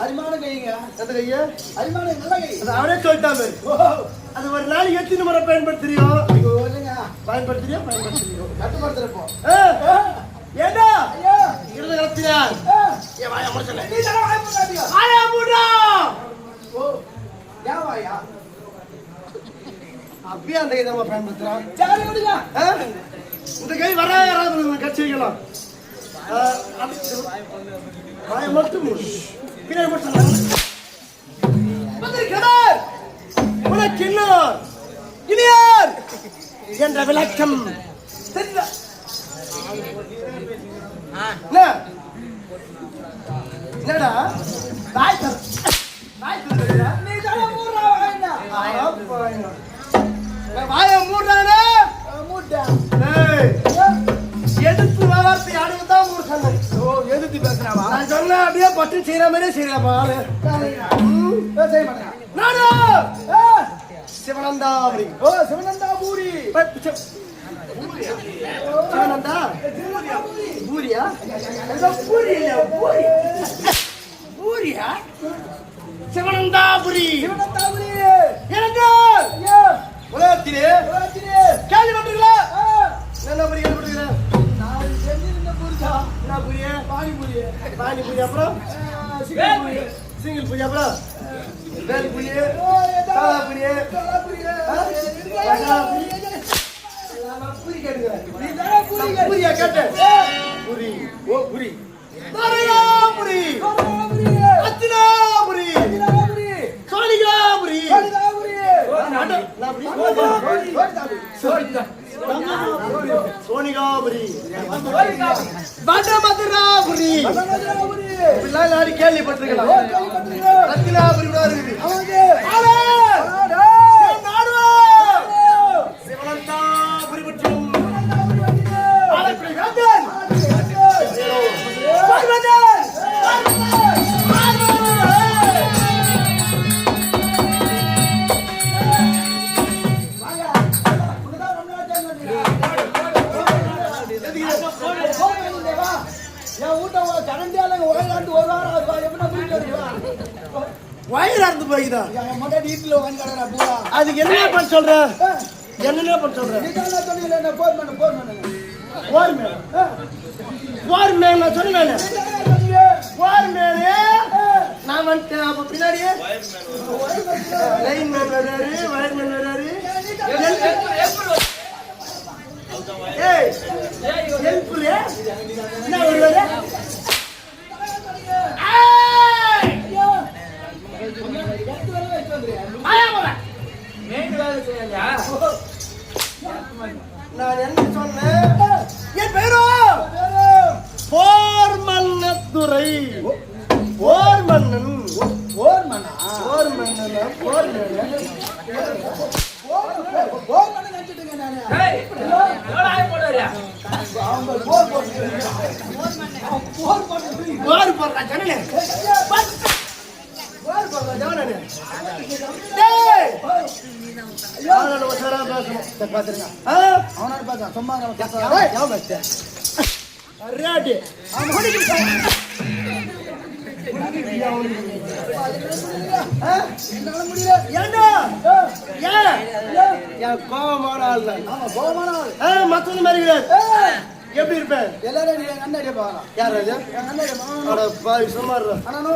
அரிமான கைங்க எந்த கைய அரிமான நல்ல கை அது அவனே சொல்லிட்டாங்க. அது ஒரு நாள் எத்தனை முறை பயன்படுத்துறியோ பயன்படுத்துறியோ கட்டுப்படுத்துறப்போ ஏண்டா இருந்த கலத்தியா ஏன் வாயா முடிச்சல நீ தர வாய் போடாதீங்க வாயா மூடா யா வாயா அப்படியே அந்த கை தான் பயன்படுத்துறான். சரி விடுங்க இந்த கை வர யாராவது கட்சி வைக்கலாம். வாய மட்டும் பின்னாடி மட்டும் உனக்கு இன்னொரு இனியார் என்ற விளக்கம் தெரியல. என்னடா தாய் நீ தர மூறா வாயினா வாய மூடுறானே மூட்டா எதிர்த்து வார்த்தை அடைவதான் ஒரு சொன்னேன். எதிர்த்து பேசுறாவா நான் சொன்ன அப்படியே பட்டு செய்யற மாதிரியே செய்யறாப்பா ஆளு. செய்ய மாட்டேன் நானு சிவனந்தாபுரி. சிவனந்தாபுரி சிவனந்தா பூரியா பூரி இல்ல பூரி பூரியா சிவனந்தாபுரி சிவனந்தாபுரி எனக்கு உலகத்திலே கேள்விப்பட்டீங்களா? என்ன பூரி கேள்விப்பட்டீங்களா? நான் செஞ்சிருந்த பூரிதா என்ன பூரி? பானிபூரி பானிபூரி அப்புறம் சிங்கிள் பூரி அப்புறம் வேல் பூரி காலா பூரி பூரி கேட்டுங்க. பூரியா கேட்டேன் பூரி ஓ பூரி பூரி அத்தினாபுரி சோனிகாபுரி சோனிகாபுரி வடமதுராபுரி இப்படிலாம் நாடு கேள்விப்பட்டிருக்கலாம். ரத்தினாபுரி கூட இருக்குது. சிவனந்தாபுரி மற்றும் வயிறாந்து போய்தா அதுக்கு என்ன பண்ண சொல்ற? என்ன பண்ண சொல்ற? போர் மேல நான் சொன்னேன். போர் மேலே நான் வந்துட்டேன். அப்ப பின்னாடியே லைன் மேன் வர்றாரு, வயர் மேன் வர்றாரு. ஏய் ஹெல்ப்ல என்ன வருவாரு? நான் என்ன சொன்னேன்? என் பேரோ போர் மன்னத்துறை. போர் மன்னன் போர் மன்னா போர் மன்னனா போர் மன்னன் போர் மன்னன் நினைச்சிட்டுங்க நானு போர் போடுறா ஜனனே போர் போடுறா ஜனனே. டேய் யாரோ வசரா பேசணும் பாத்துறங்க அவனால பாத்தா சும்மா ரெடி என்னால முடியல ஏண்டா ஏன் கோபமான ஆள் தான். ஆமா கோபமான ஆள் மத்தவங்க மாதிரி கிடையாது. எப்படி இருப்பேன்? எல்லாரும் எங்க அண்ணாடியே பாக்கலாம். யார் அது? எங்க அண்ணாடியே பாய் சுமார் ஒண்ணு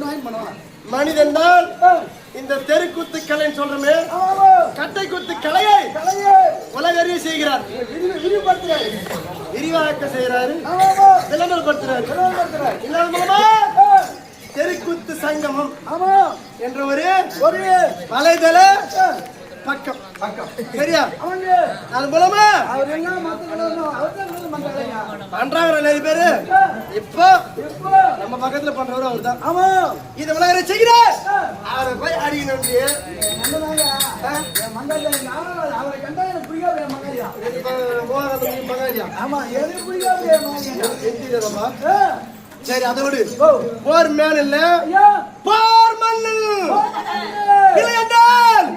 வாங்கி பண்ணுவான். மனிதன் தான் இந்த தெருக்குத்து கலைன்னு சொல்றமே கட்டை குத்து கலையை உலகறிய செய்கிறார். விரிவாக்க செய்யறாரு, விளம்பரப்படுத்துறாரு. இதன் மூலமா தெருக்குத்து சங்கமம் என்ற ஒரு வலைதள பக்கம் சரியா? அது மூலமா பண்றாங்க நிறைய பேரு. இப்போ நம்ம பக்கத்துல பண்றவரு அவர் தான். ஆமா இதை விளையாட செய்கிறார். அவரை போய் அடிக்கணும். சரி அதை விடு. போர் மேன் இல்ல போர் மண்ணு இல்லை என்றால்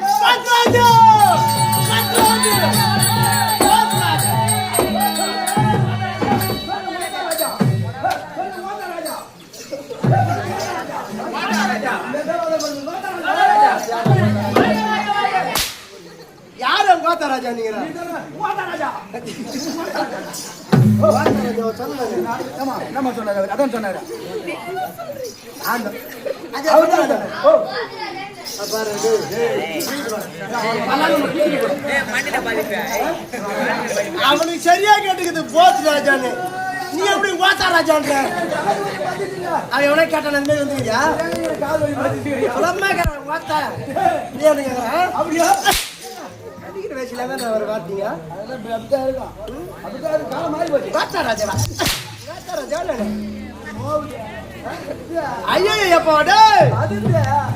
ராஜா நீங்க வாடா ராஜா சொன்னாங்க ஆமா நம்ம சொன்னாரு அதான் சொன்னாரு அவனுக்கு சரியா கேட்டுக்குது போச்சு ராஜான்னு நீ எப்படி ஓத்தா ராஜான்ற அவன் எவ்வளவு கேட்டான் அந்த மாதிரி வந்துருக்கியா ஓத்தா நீ என்ன கேட்கறான் அப்படியா அடிக்கிற வயசுல தான் அவர் பார்த்தீங்க அப்படிதான் இருக்கும் அதுக்காக காலம் மாறி போச்சு ஓத்தா ராஜா ஓத்தா ராஜா ஐயோ எப்போ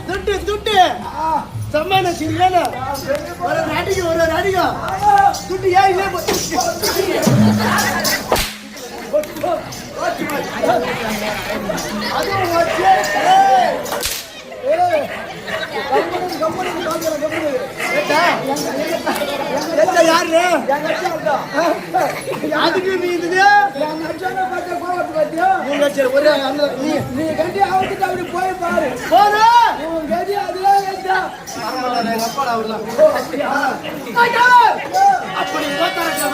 துட்டு துட்டு சம்மான சின்ன ஒரு அடிக்கும் துட்டு ஏன் இல்லையே யாரு அதுக்கு நீ இது ஒரு நீ கட்டி அவர்கிட்ட அப்படி போய் பாரு போன உன் கட்டி அதுதான் கேட்டா எங்க அப்பா அவர்தான் அப்படி போத்தாராஜா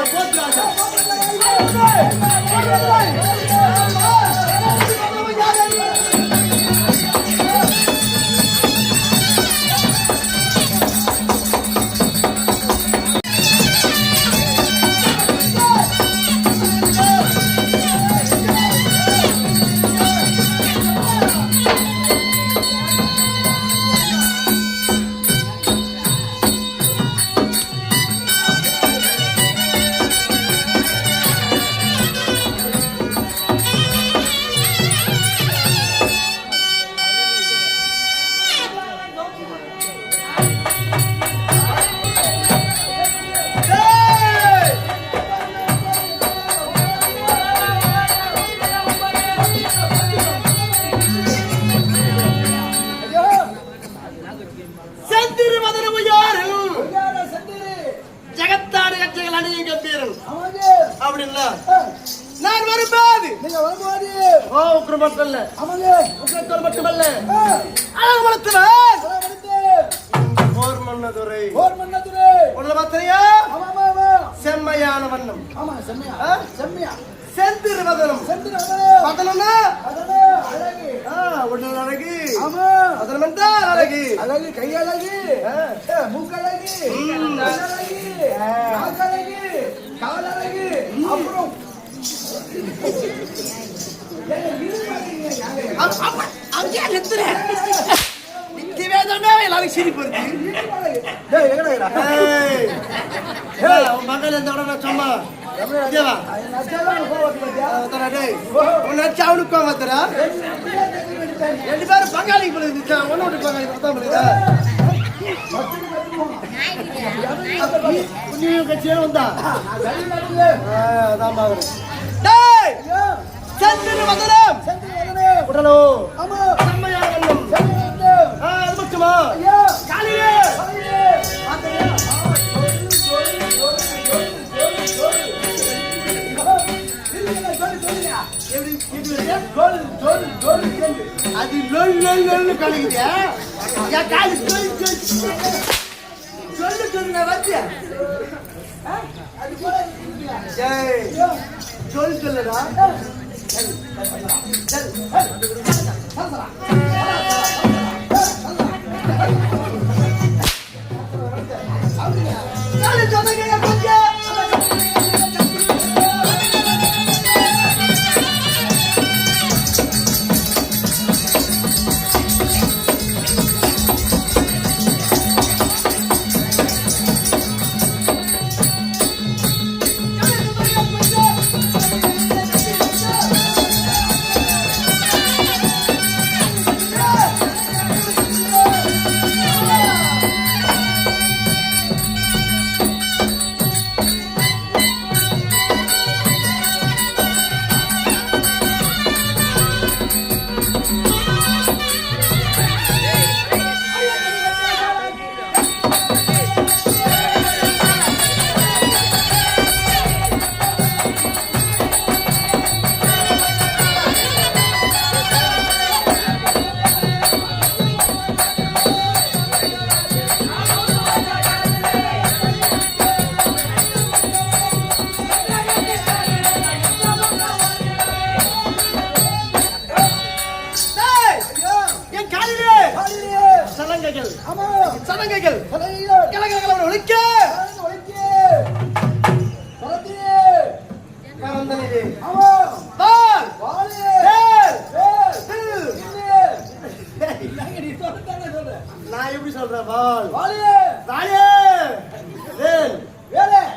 ஜகத்தாடு கட்சிகள் அணியும் கம்பீரன் அப்படின்னா நான் வரும்போது நீங்க வரும்போது ஓ உக்ர மட்டுமல்ல ஆமாங்க உக்ரத்தோர் மட்டுமல்ல அழகு வளர்த்தவன் போர் மன்னதுரை உள்ள பத்திரையா செம்மையான வண்ணம் ஆமா செம்மையா செம்மையா செந்திரு வதனம் வதனம்னா அழகு உடல் அழகு ஆமா வதனம் என்றால் அழகு அழகு கையழகு மூக்கழகு அழகு நாக்கழகு காலழகு அப்புறம் அங்கே நிறுத்துற நிக்கவே தானே எல்லாரும் சிரிப்பு இருக்கு உன் மகள் இந்த உடனே சொன்னா தேவா உன்னை அவனுக்கு மாத்தரா ரெண்டு பேரும் பங்காளி போல ஒன்னோட்டு பங்காளி பார்த்தா புண்ணியம் கட்சியே வந்தா அதான் பாக்குறேன் சந்திர மதனம் உடனோ செம்மையான வண்ணம் அது மட்டுமா காலையே அது லொல் லொல் லொல்னு கலக்குதா என் காலு சொல் சொல்லு சொல்லு நான் வச்சு சொல் சொல்லுடா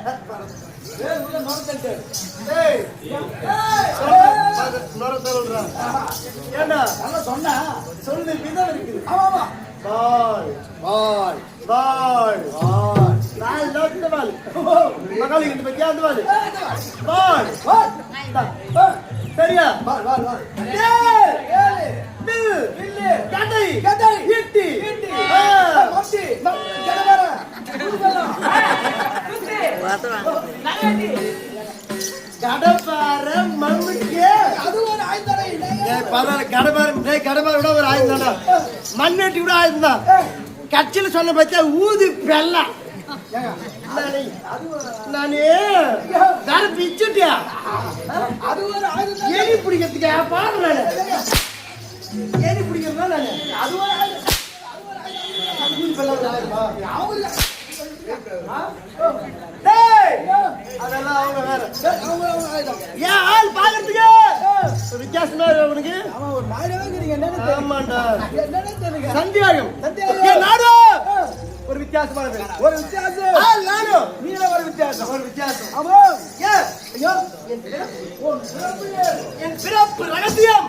உள்ள நோக்கட்டு. ஏய் நோர சொல்றா ஏண்டா நல்லா சொன்னா. சொல்லுது விதம் இருக்குது. ஆமா. பால் பால் பால் பால். நான் லோட்ட பால் மகாலி கிட்ட பத்தியா அந்த பால் பால் பால். சரியா பால் பால் பால். ஏய் ஏய். பில் இல்ல. கதை கதை. இட்டி இட்டி. ஆ மட்டி. கடவர. குடுக்கலாம். கடப்பார மம்முக்கே அது ஒரு ஆயுதரை இல்லை. ஏய் பரவாயில்ல கடப்பார விட ஒரு ஆயுதம் தான்டா மண்ணெட்டி விட ஆயுதம் தான் கட்சியில் சொன்ன பத்தியா ஊதி பெல்ல நானே வேற பிச்சுட்டியா அது ஒரு ஆயுதம். ஏனி பிடிக்கிறதுக்கு பாரு நானு ஏனி பிடிக்கிறதா நானு அது ஒரு ஆயுதம். ஊதி பெல்ல ஒரு ஆயுதமா அவங்க டேய் அதெல்லாம் அவங்க வேற அவங்க ஆயுதம். ஏன் ஆள் பாக்குறதுக்கு வித்தியாசமா இருக்கு உனக்கு ஆமா ஒரு மாதிரியா இருக்கீங்க. என்னன்னு ஆமாண்டா என்னன்னு தெரியுங்க. சந்தியாகம் சந்தியாகம். ஏன் நாடு ஒரு வித்தியாசமானது ஒரு வித்தியாசம். நாடு நீல ஒரு வித்தியாசம். ஒரு வித்தியாசம் ஆமா. ஏன் ஐயோ என் பிறப்பு ரகசியம்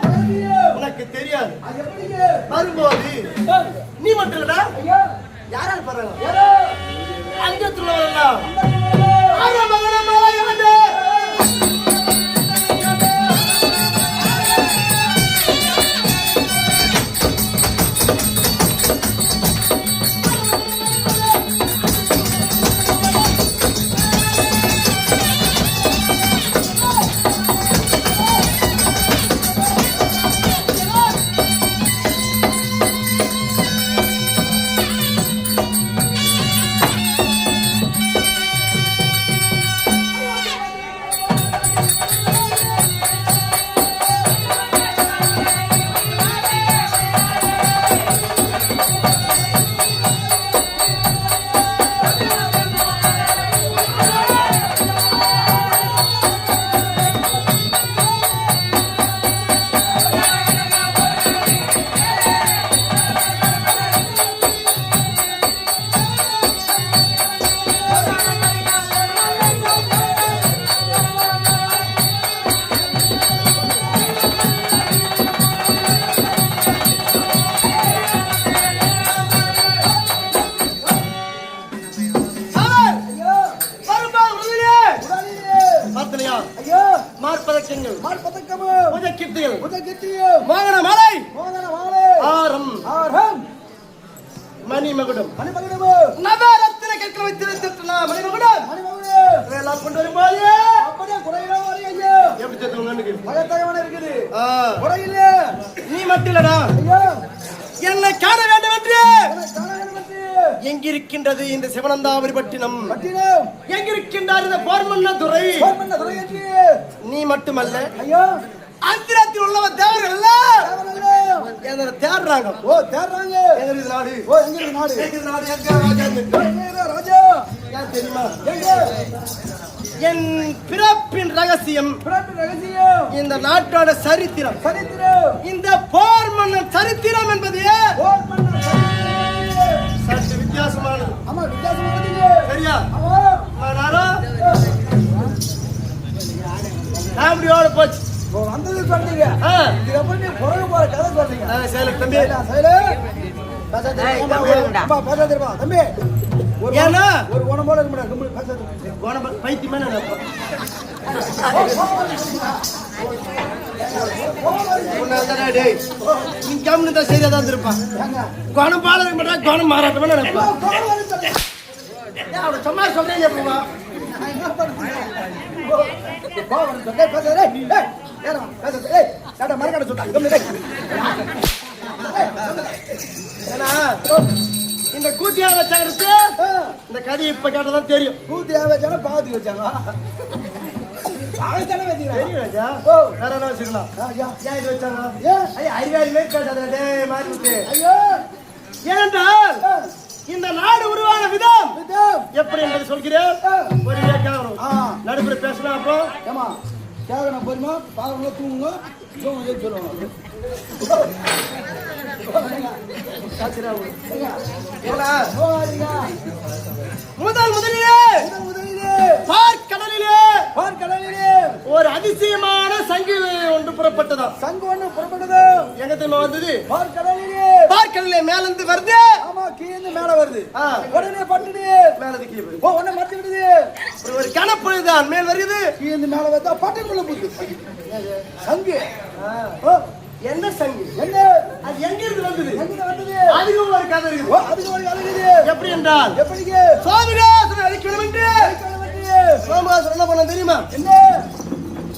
உனக்கு தெரியாது அது எப்படிங்க? வரும்போது நீ மட்டும் இல்லடா ஐயோ யாரால் பரவாயில்ல யாரோ அங்கத்துல வரலாம் ஆரோ மகன மலையாண்டே ஐயோ மார்பதக்கங்கள் மால் பதக்கமு உதக்கிட்டுகள் உதகிட்டியு மோகன மாலை மோகன மாலை ஆரம் ஆரம் மணி மகுடம் மணிமகுடமு நவரத்தின கற்களை வைத்திருந்துட்டா மணி மகுடம் மணிமகுடு இதெல்லாம் கொண்டு வரும்போது அப்படியே குறையில வரையும் ஐயோ எப்படி சேர்த்து மகத்தகவன இருக்குது குறையில நீ மட்டும் இல்லடா ஐயோ என்னை காண வேண்டும் என்று காணகன் பற்றி எங்கிருக்கின்றது இந்த சிவனந்தாபுரி பட்டினம் பட்டினம் எங்கிருக்கின்றார் இந்த போர்மன்ன துறை போர்மன்ன துறையற்றி நீ மட்டுமல்ல ஐயோ அந்திரத்தில் உள்ளவன் தேவர்கள் எல்லாம் என்ன தேடுறாங்க ஓ தேடுறாங்க எங்க இருக்குது நாடு ஓ எங்க இருக்கு நாடு எங்க இருக்குது நாடு எங்க ராஜா இருக்கு? எங்க ராஜா ஏன் தெரியுமா எங்க என் பிறப்பின் ரகசியம் பிறப்பு ரகசியம் இந்த நாட்டோட சரித்திரம் சரித்திரம் இந்த போர் மன்னன் சரித்திரம் என்பது போர்மன்ன சற்று வித்தியாசமானது ஆமா வித்தியாசம் வந்துங்க சரியா ஆமா நானும் ஃபேமிலியோட போச்சு ஓ வந்தது சொல்றீங்க இதுக்கு அப்புறம் நீ புறகு போற கதை சொல்றீங்க சேலம் தம்பி சைல பேசாதிருப்பா தம்பி ஏன்னா ஒரு குணம் போல இருக்க முடியாது பேசாது பைத்தியமே நீ கம்னு தான் சரியா தான் இருப்பான் குணம் பால இருக்க மாட்டா குணம் மாறாட்டமே நினைப்பான் அவனை சும்மா சொல்றேன் எப்பமா ஏன்னா இந்த கூட்டியா வச்சாங்க இந்த கதை இப்ப கேட்டதான் தெரியும் கூத்தியா வச்சாங்க பாத்தி வச்சாங்க தெரியும் ராஜா வேற என்ன வச்சுக்கலாம் ஏன் இது வச்சாங்க அறிவாளிமே கேட்டாதே மாறி விட்டு ஐயோ ஏனென்றால் இந்த நாடு உருவான விதம் எப்படி என்பதை சொல்கிறேன் ஒரு கேட்கணும் நடுப்புற பேசணும் அப்புறம் ஏமா கேட்கணும் பொறுமா பாருங்க தூங்குங்க தூங்க சொல்லுவாங்க முதலிலே பார்க்கடலிலே பார்க்கடலிலே ஒரு அதிசயமான சங்கு ஒன்று புறப்பட்டதா. சங்கு ஒன்று புறப்பட்டது. எங்க தெரியுமா வந்தது? பார்க்கடலிலே. பார்க்கடலிலே மேல இருந்து வருது. ஆமா, கீழே மேல வருது. உடனே பட்டுது மேல இருந்து கீழே வருது. உடனே மத்தி விடுது. ஒரு கணப்பொழுதுதான் மேல் வருது. கீழே மேல வந்தா பட்டுக்குள்ள போகுது சங்கு. என்ன சங்கு? என்ன அது எங்க இருந்து வந்தது? எங்க வந்தது? அதுக்கு ஒரு கதை இருக்குது. அதுக்கு ஒரு கதை இருக்குது. எப்படி என்றால், எப்படிங்க சுவாமிநாதன் அழைக்கணும் என்று சுவாமிநாதன் என்ன பண்ண தெரியுமா? என்ன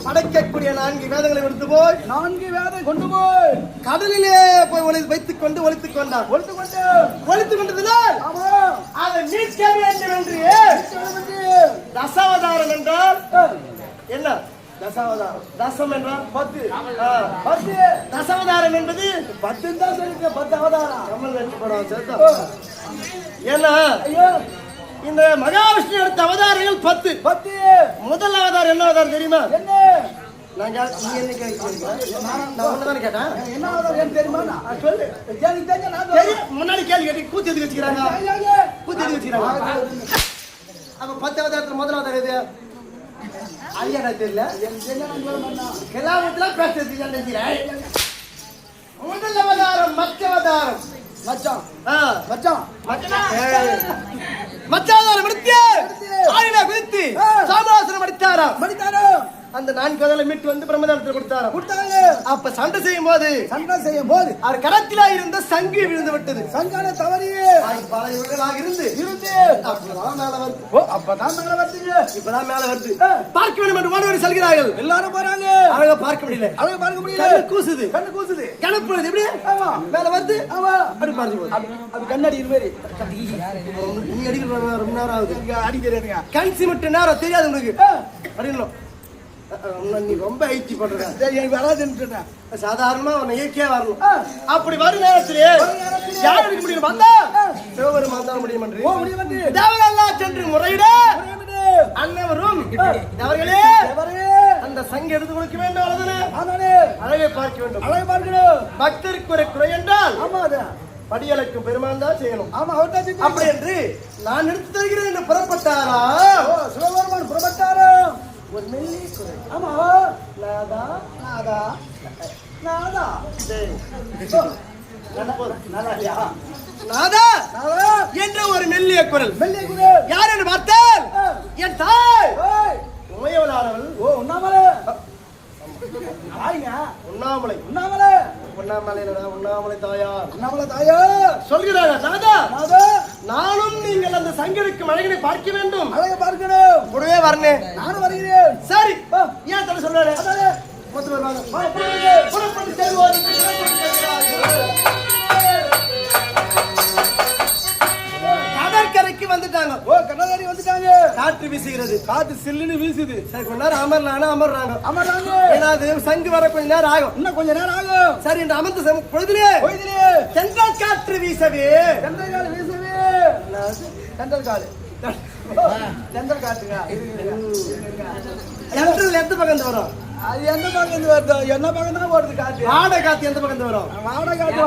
படைக்கக்கூடிய 4 வேதங்களை எடுத்து போய் 4 வேதம் கொண்டு போய் கடலிலே போய் வைத்துக் கொண்டு ஒளித்துக் கொண்டார். ஒளித்துக் கொண்டதினால் அதை மீட்க வேண்டும் என்று தசாவதாரம் என்றால் என்ன? தசாவதாரம். தசம் என்றால் 10. 10 தசாவதாரம் என்பது 10 தான் சொல்லிருக்க. 10 அவதாரம் கமல் நடிச்சு படம் சேர்த்தா. ஏன்னா இந்த மகாவிஷ்ணு எடுத்த அவதாரங்கள் 10. முதல் அவதாரம் என்ன அவதாரம் தெரியுமா? என்ன? நான் நீ என்ன கேட்கிறீங்க? நான் ஒண்ணுதானே கேட்டேன். என்ன அவதாரம் தெரியுமா? சொல்லு. எனக்கு தெரிஞ்ச நான் முன்னாடி கேள்வி கேட்டு கூத்தி எதுக்கு வச்சுக்கிறாங்க? கூத்தி எதுக்கு வச்சுக்கிறாங்க? அப்ப 10 அவதாரத்துல முதல் அவதாரம் எது? ஐயா தெரியல. கிளாமத்துல பேசுறேன். முதல் அவதாரம் மச்ச அவதாரம். மச்சான் மச்சான் மச்சாதாரம் எடுத்து ஆயினா குதித்து சாமராசனம் அடித்தாரா. அந்த 4 கதலை மீட்டு வந்து பிரம்மதானத்தில் கொடுத்தாங்க. அப்ப சண்டை செய்யும் போது அவர் கரத்திலா இருந்த சங்கு விழுந்து விட்டது. சங்கான தவறியே பல யுகங்களாக இருந்து அப்பதான் மேல வருது. அப்பதான் மேல வருது. இப்பதான் மேல வருது. பார்க்க வேண்டும் என்று ஓடி செல்கிறார்கள். எல்லாரும் போறாங்க. அழகா பார்க்க முடியல. கண்ணு கூசுது. கணப்பு எப்படி மேல வருது. அப்படி பாருங்க. அது கண்ணாடி இருமாரி நீ அடிக்கிற ரொம்ப நேரம் ஆகுது. அடிக்கிறேன். கண் சிமிட்டு நேரம் தெரியாது உங்களுக்கு. அடிக்கணும். நீ ரொம்ப ஐச்சி பண்ற. வராதுன்னு சாதாரணமா உன்னை இயற்கையா வரணும். அப்படி வரும் நேரத்திலே யார் எடுக்க முடியும் பார்த்தா சிவபெருமான் தான் முடியும் என்று தேவரெல்லாம் சென்று முறையிட அன்னவரும் அவர்களே அந்த சங்கு எடுத்து கொடுக்க வேண்டும். அழகை பார்க்க வேண்டும். அழகை பார்க்கணும். பக்தருக்கு ஒரு குறை என்றால் ஆமா படியலுக்கு பெருமான் தான் செய்யணும். ஆமா அவர்தான் அப்படி என்று நான் எடுத்து தருகிறேன் என்று புறப்பட்டாரா. சிவபெருமான் புறப்பட்டாரா. ஒரு மெல்லிய குறை. ஆமா நாதா நாதா நாதா நாதா என்ற ஒரு மெல்லிய குரல். யார் என்று பார்த்தால் என் தாய் உமையவளானவள். உண்ணாமலை உண்ணாமலை உண்ணாமலை தாயார் சொல்கிறார். நாதா நானும் நீங்கள் அந்த சங்கருக்கு அழகனை பார்க்க வேண்டும். அழகை பார்க்கணும். கூடவே வரணும். நானும் வருகிறேன். சரி ஏன் தலை சொல்றாரு? புறப்பட்டு செல்வோம். கடற்கரைக்கு வந்துட்டாங்க. கடற்கரை வந்துட்டாங்க. காற்று வீசுகிறது. காத்து சில்லுன்னு வீசுது. சரி கொஞ்ச நேரம் அமர்றாங்க. ஏன்னா சங்கு வர கொஞ்ச நேரம் ஆகும். இன்னும் கொஞ்ச நேரம் ஆகும். சரி இந்த அமர்ந்த பொழுதிலே தென்றல் காற்று வீசவே தென்றல் காற்றுங்க. எந்த பக்கம் வரும்? அது எந்த பக்கம் வருதோ என்ன பக்கம் தான் வருது காத்து. வாடை காத்து எந்த பக்கம் வரும்? வாடை காத்து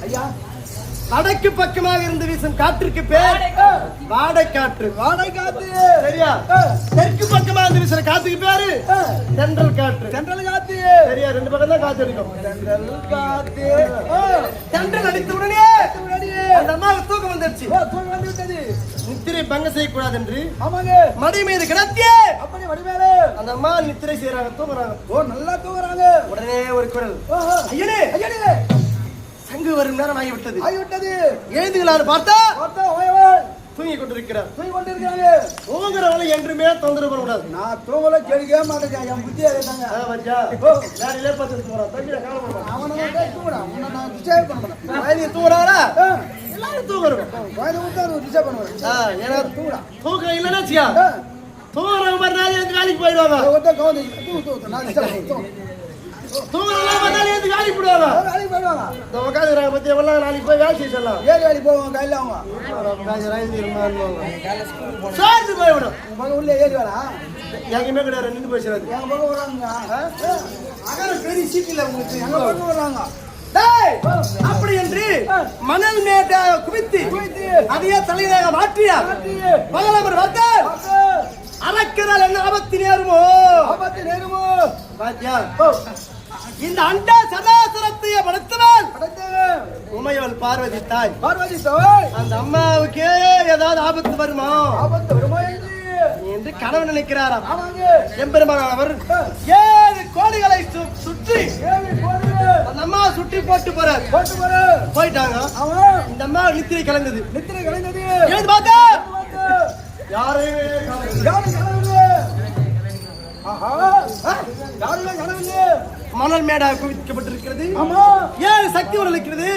ஐயா வடக்கு பக்கமாக இருந்து வீசும் காற்றுக்கு பேர் வாடை காற்று. வாடை காத்து சரியா? தெற்கு பக்கமாக இருந்து வீசுற காத்துக்கு பேரு தென்றல் காற்று. சரியா? 2 பக்கம் தான் காத்து அடிக்கும். தென்றல் அடித்த உடனே அந்த அம்மாவுக்கு தூக்கம் வந்துருச்சு. நித்திரை பங்க செய்யக்கூடாது என்று மடி மீது கிடத்தியே அந்த அம்மா நித்திரை செய்யறாங்க. தூங்குறாங்க. நல்லா தூங்குறாங்க. உடனே ஒரு குரல். ஐயனே சங்கு வரும் நேரம் ஆகிவிட்டது. எழுந்துகளான்னு பார்த்தா தூங்கி கொண்டிருக்கிறார். தூங்குறவங்களை என்றுமே தொந்தரவு பண்ணக்கூடாது. நான் தூங்கல கேட்கவே மாட்டேன். என் புத்தியா இருக்காங்க. தூங்குறாரா? எல்லாரும் தூங்குறோம். தூக்கம் இல்லைன்னா தூங்குறவங்க மறுநாள் எந்த வேலைக்கு போயிடுவாங்க. தூங்குறவங்க மறுநாள் எந்த வேலைக்கு போயிடுவாங்க. உட்காந்துக்கிறாங்க பத்தி எவ்வளவு நாளைக்கு போய் வேலை செய்ய சொல்லலாம். ஏழு வேலைக்கு போவாங்க. கையில் அவங்க சார்ஜ் போய்விடும். உள்ள ஏறி வரா எங்கேயுமே கிடையாது. நின்று போயிடுறாரு. எங்க பக்கம் வராங்க. பெரிய சீட்டில் உங்களுக்கு எங்க பக்கம் வராங்க. அப்படி என்று மணல் மேட்டாக குவித்து அதையே தலையாக மாற்றிய முதலவர் வந்தார். அறக்கிறாள் என்ன ஆபத்து நேருமோ பாத்தியா? இந்த அண்ட சதாசரத்தையே படைத்தவள் உமையவள் பார்வதி தாய். அந்த அம்மாவுக்கே ஏதாவது ஆபத்து வருமா என்று கணவன் நினைக்கிறாராம். எம்பெருமானவர் 7 கோடிகளை சுற்றி அந்த அம்மா சுற்றி போட்டு போயிட்டாங்க. இந்த அம்மா நித்திரை கலந்தது. ஏது பார்த்தா மணல் மேடா குவிக்கப்பட்டிருக்கிறது. 7 சக்தி இருக்கிறது.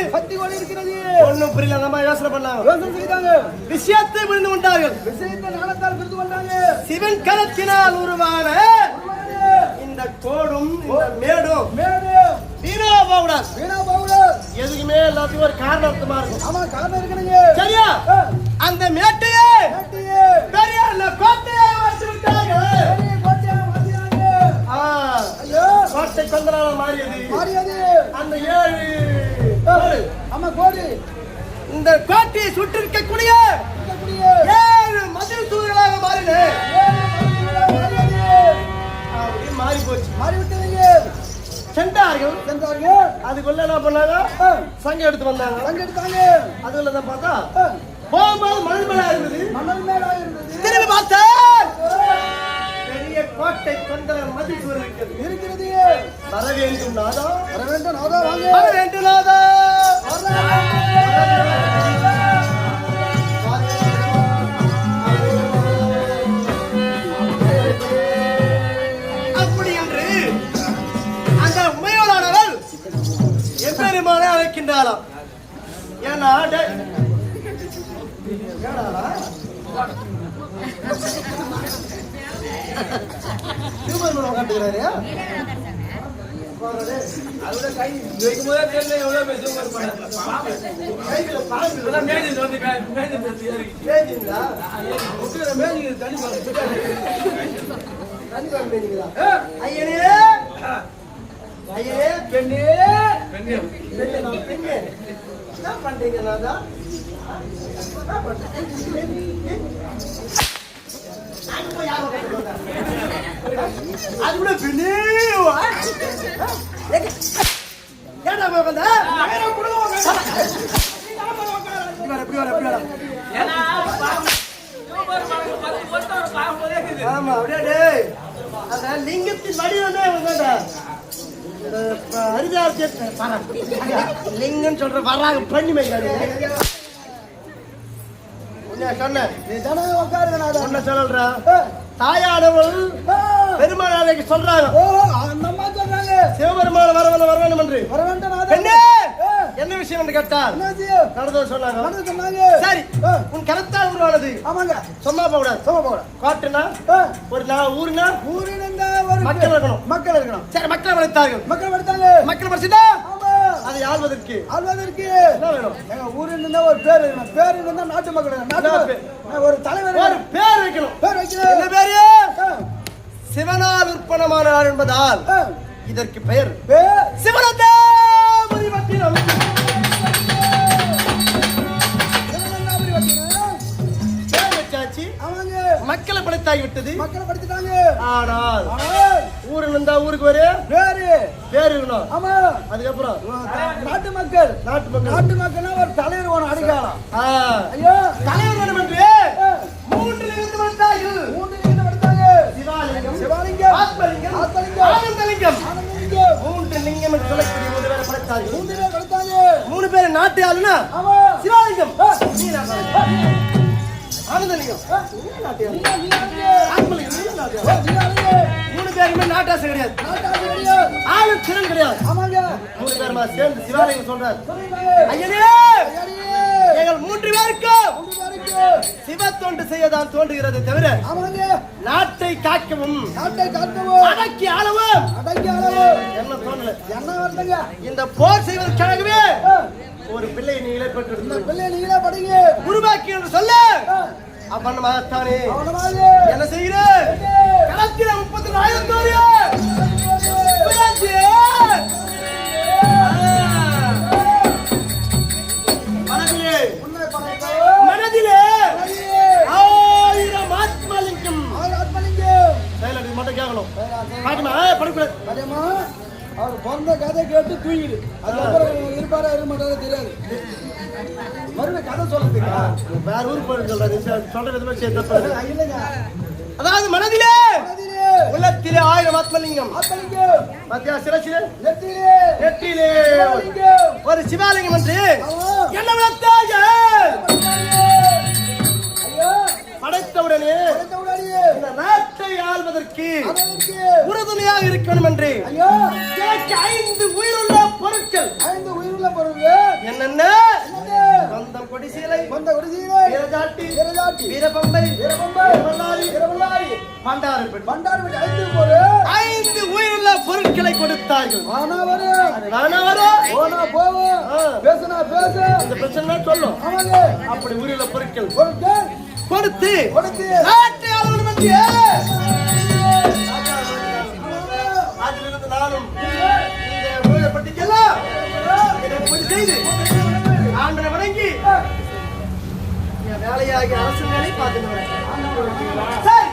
ஒன்னும் புரியல. நம்ம யோசனை பண்ணாங்க. விஷயத்தை புரிந்து கொண்டார்கள். சிவன் கலத்தினால் உருவான இந்த கோடும் இந்த மேடும் வீணா போகக்கூடாது. எதுக்குமே எல்லாத்துக்கும் ஒரு காரணமா இருக்கும். சரியா? அந்த மேட்டையே பெரிய கோட்டையை வச்சு விட்டார்கள். கோட்டை கொந்தனால மாறியது. அந்த 7 கோடி இந்த கோட்டையை சுற்றி இருக்கக்கூடிய 7 மதில் தூதர்களாக மாறி போச்சு. மாறிவிட்டது. சென்றார்கள். அதுக்குள்ள என்ன பண்ணாங்க? சங்கம் எடுத்து வந்தாங்க. அதுக்குள்ள பார்த்தா போகும்போது மணல் மேலா இருந்தது. திரும்பி பார்த்தா பெரிய கோட்டை கொண்ட மதில் சுவர் இருக்கிறது. வர வேண்டும் நாதா, வர வேண்டும் நாதா, வர வேண்டும் நாதா. அப்படி என்று அந்த உமையோடானவள் எம்பெருமானை அழைக்கின்றாளாம். ஏன்னா பண்றீங்க நாதா? அது கூட ஆமா அப்படியே அந்த லிங்கத்தின் வடிவமே லிங்கம் சொல்ற வர்றாங்க பண்ணி வைக்காது. சொல்ற தாயானவள் பெருமாளைக்கு சொல்றாங்க. சிவபெருமான வரவேண்டும் என்று. என்ன விஷயம் என்று கேட்டால் சொன்னாங்க. சரி, உன் கருத்தால் உருவானது. சொன்னா போகக்கூடாது. காட்டுனா ஒரு ஊருனா மக்கள் இருக்கணும். சரி, மக்கள் வளர்த்தார்கள். மக்கள் வளர்ச்சிட்டா அதை ஆள்வதற்கு என்ன வேணும்? எங்க ஊரில் இருந்தா ஒரு பேர் இருக்கணும். பேர் இருந்தா நாட்டு மக்கள் ஒரு தலைவர் ஒரு பேர் வைக்கணும். என்ன பேரு? சிவனால் உற்பனமான ஆள் என்பதால் இதற்கு பெயர் சிவனந்தாபுரி பட்டினம். மக்களை படைத்தாகிவிட்டது. மக்களை படைத்துட்டாங்க. ஆனால் ஊரில் இருந்தா ஊருக்கு ஒரு பேரு இருக்கணும். ஆமா. அதுக்கப்புறம் நாட்டு மக்கள்னா ஒரு தலைவர் வேணும். அடிக்காலம். ஐயோ, தலைவர் வேணும் என்று 3 லிங்கம் படைத்தார்கள். சிவாலிங்கம், ஆத்மலிங்கம், ஆனந்தலிங்கம். 3 லிங்கம் என்று சொல்லக்கூடிய 3 பேரை படைத்தார்கள். 3 பேர் நாட்டு ஆளுனா சிவாலிங்கம், ஆனந்தலிங்கம், மூணு பேருமே நாட்டாசை கிடையாது. ஆளும் திறன் கிடையாது. 3 பேருமா சேர்ந்து சிவாலயம் சொல்றாரு. ஐயனே, எங்கள் 3 பேருக்கும் சிவ தொண்டு செய்யதான் தோன்றுகிறது தவிர நாட்டை காக்கவும் அடக்கி ஆளவும் என்ன தோணல. இந்த போர் செய்வதற்காகவே ஒரு பிள்ளையை நீங்களே பெற்று உருவாக்கி என்று சொல்ல அப்பண்ணமாகத்தானே என்ன செய்கிறேன்? களத்தில 34,000 தூங்கிடு. அதுக்கப்புறம் இருப்பாரா இருக்க மாட்டாரா தெரியாது. மறுபடியும் கதை சொல்லுதுங்க. வேற ஊருக்கு போயிட்டு சொல்றேன். நீ சொல்ற விதமா சேர்த்து இல்லைங்க. அதாவது மனதிலே மனதிலே உள்ளத்திலே 1000 ஆத்மலிங்கம். ஆத்மலிங்கம். மத்தியா சிரசிலே நெத்தியிலே நெற்றியிலே சிவலிங்கம். ஒரு சிவாலிங்கம் என்று ஆமா. என்ன விளக்காக ஐயோ படைத்தவுடனே படைத்தவுடனே இந்த நாட்டை ஆள்வதற்கு அதற்கு உறுதுணையாக இருக்கணும் என்று ஐயோ எனக்கு 5 உயிருள்ள பொருட்கள் 5 உயிருள்ள பொருள் என்னென்ன என்னது? சொந்தம் கொடிசீலை கொண்ட குடிசீரை வீரஜாட்டி வீரஜாட்டி வீரபம்பை வீரபம்பை வீரமல்லாரி வீரமல்லாரி பண்டாரப்பெண் பண்டார் விட்டு 5 பொருள் 5 உயிருள்ள பொருட்களை கொடுத்தார்கள். ஆனா வரும் நானா வரும் போனா போவோம் பேசுனா பேசு இந்த பிரச்சனை சொல்லும். ஆமாங்க அப்படி உயிருள்ள பொருட்கள் பொருட்கள் கொடுத்து கொடுத்து நாட்டை ஆளணும் என்று அதிலிருந்து நானும் இந்த ஊழற்பட்டிக்கெல்லாம் இதை பூஜை செய்து ஆண்டனை வணங்கி என் வேலையாகி அரசு வேலை பார்த்துட்டு வரேன். சரி,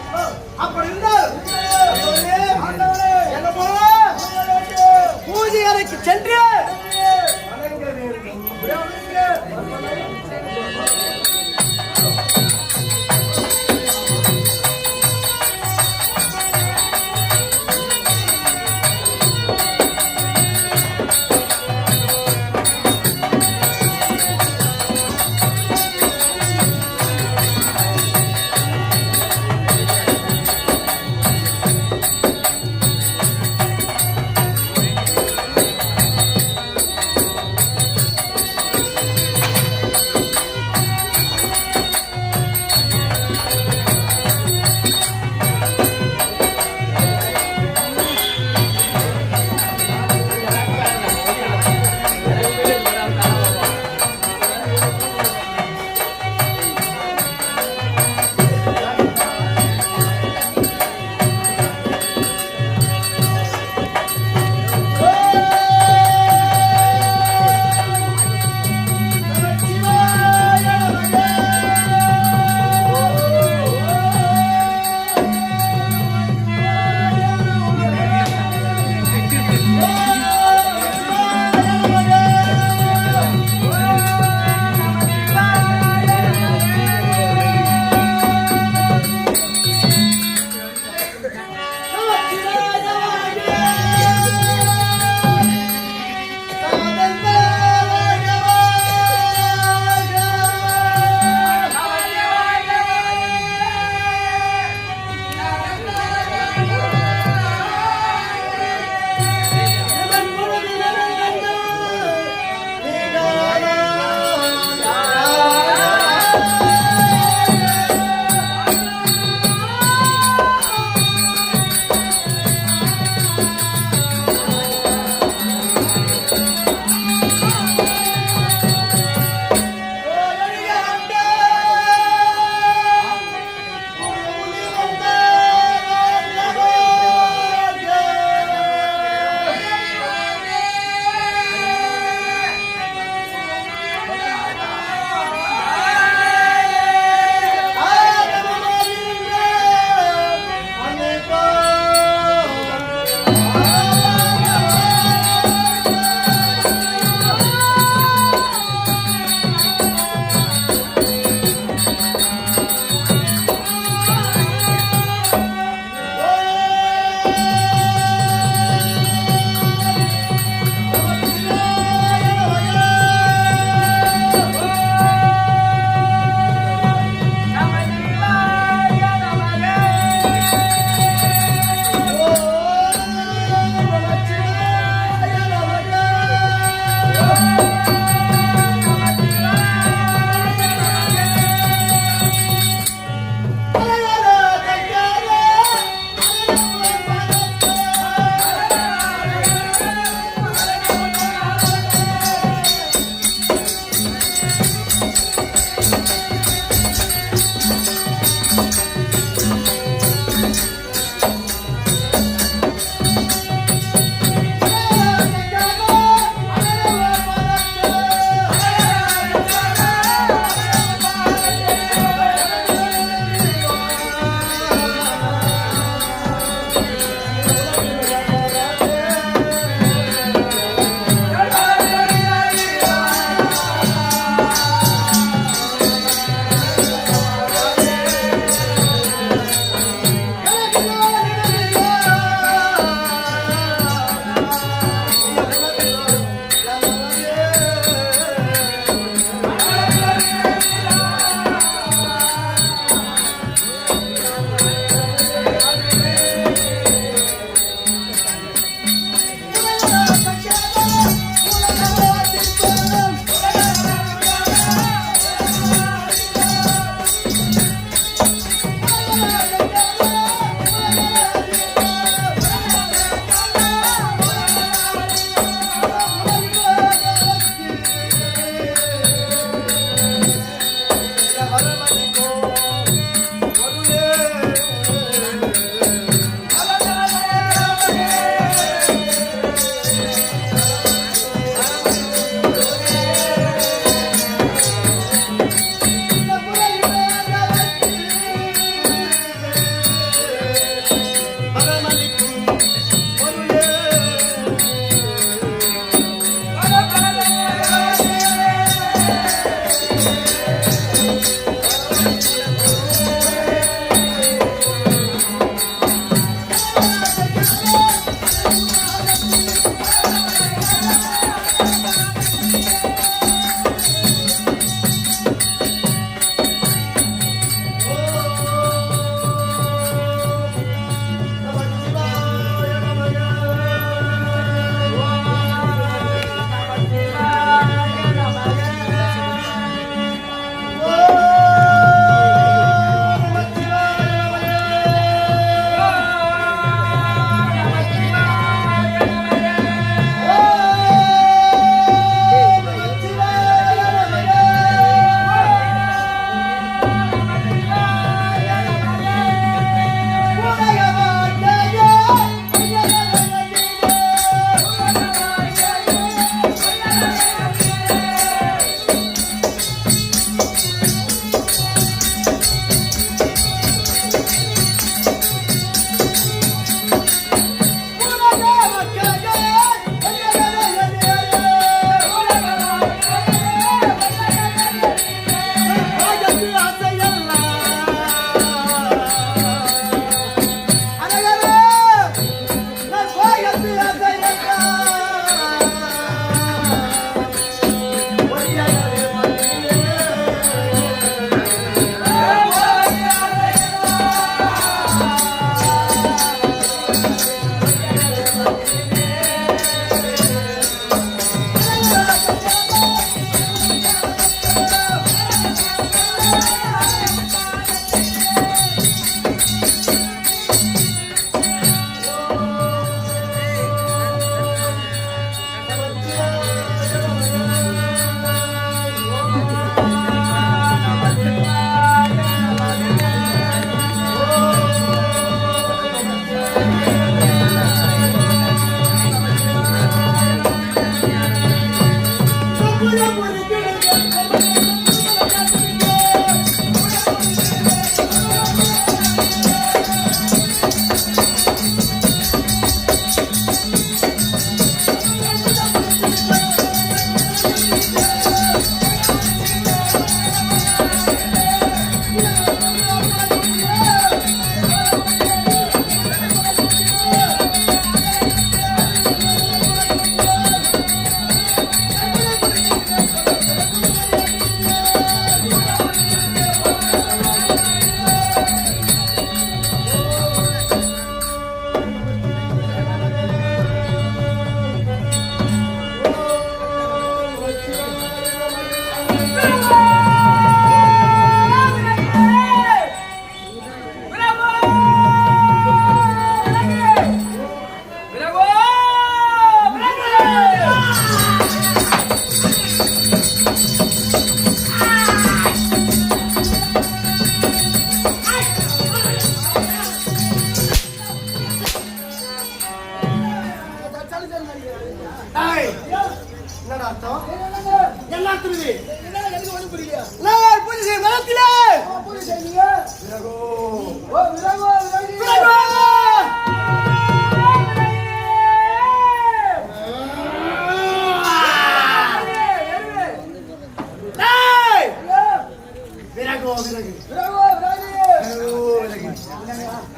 அப்படி இருந்தால் என்ன போல பூஜை அறைக்கு சென்று வணங்க வேண்டும்.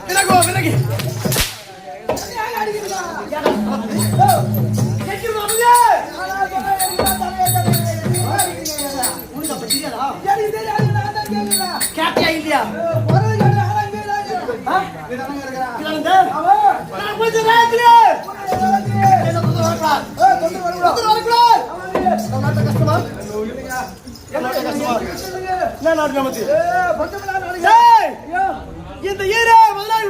விலகோ விலகி கேட்டியா இல்லையா இந்த ஈர முதலாளி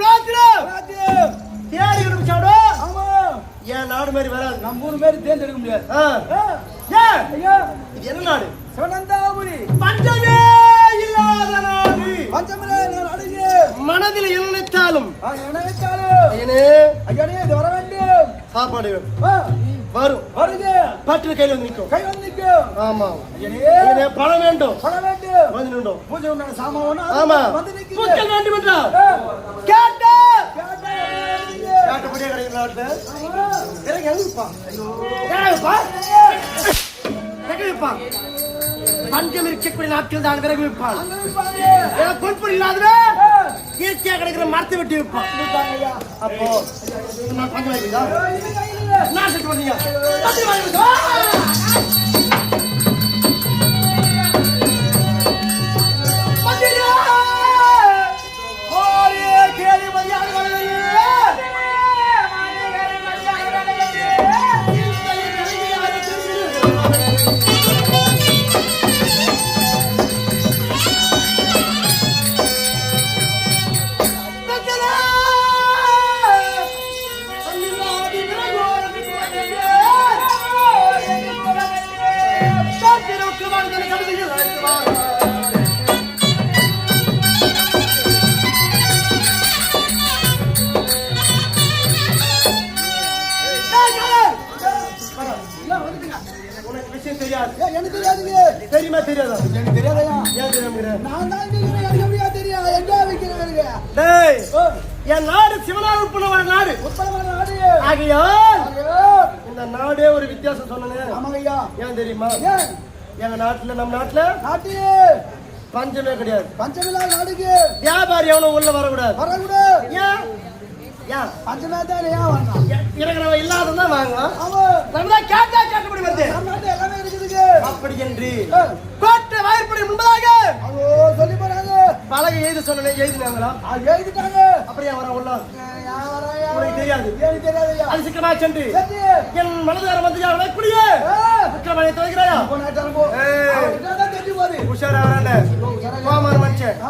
என் நாடு மாதிரி வராது. நம்ம ஊர் மாதிரி தேர்ந்தெடுக்க முடியாது. என்ன நாடு? சிவனந்தாபுரி. பஞ்சமே இல்லாத நாடு. பஞ்சமில்லை நாடு. மனதில் என்ன நினைத்தாலும் இது வர வேண்டும். சாப்பாடு வரும். வருக. பற்று கையில் வந்து நிற்கும். கை வந்து நிற்கும். ஆமா. பணம் வேண்டும். பணம் வேண்டும். வந்து நின்றோம். பூஜை உண்டான சாமான் ஆமா. வந்து நிற்கும். பூக்கள் வேண்டும் என்றால் கேட்ட கேட்டபடியே கிடைக்கிற நாட்டுல எனக்கு எங்க விற்பான்? பஞ்சம் இருக்கக்கூடிய நாட்கள் தான் விறகு விற்பான். பொறுப்பு இல்லாத இயற்கையா கிடைக்கிற மரத்தை வெட்டி விற்பான். அப்போ பஞ்சம் வாங்கிட்டா நான் செட்டு பண்ணீங்க தெரியுமா தெரியாதா? எனக்கு தெரியாதயா. ஏன் தெரியாம? நான் தான் எனக்கு தெரியும். எங்க வைக்கிறேன்? என் நாடு சிவனார் உட்பட நாடு. உட்படமான நாடு. ஆகையால் இந்த நாடே ஒரு வித்தியாசம் சொன்னேன். ஆமாங்கய்யா. ஏன் தெரியுமா? ஏன்? எங்க நாட்டுல நம்ம நாட்டுல நாட்டிலே பஞ்சமே கிடையாது. பஞ்சமில்லா நாடுக்கு வியாபாரி எவனும் உள்ள வரக்கூடாது. வரக்கூடாது. ஏன்? ஏன்? பஞ்சமே தான் ஏன் வரணும்? இருக்கிறவன் இல்லாததான் வாங்குவான். ஆமா. நம்ம கேட்டா கேட்டபடி வருது. நம்ம நாட்டு எல்லாமே இருக்குதுங்க. அப்படி என்று கோட்டை வாய்ப்படி முன்பதாக அதோ சொல்லி போறாங்க. பலகை எழுதி சொன்னேன். எழுதினாங்களா? எழுதிட்டாங்க. அப்படியே வர உள்ள யார் வராயா? உனக்கு தெரியாது. எனக்கு தெரியாதயா. அது சிக்கமா சென்று என் மனதார வந்து வரக்கூடிய விக்ரமனை துவைக்கிறாயா? போ நாட்டார போ. அவர்கிட்ட தான் தெரிஞ்சு போகுது. உஷாரா வரானே. கோமார மனுஷன். ஆ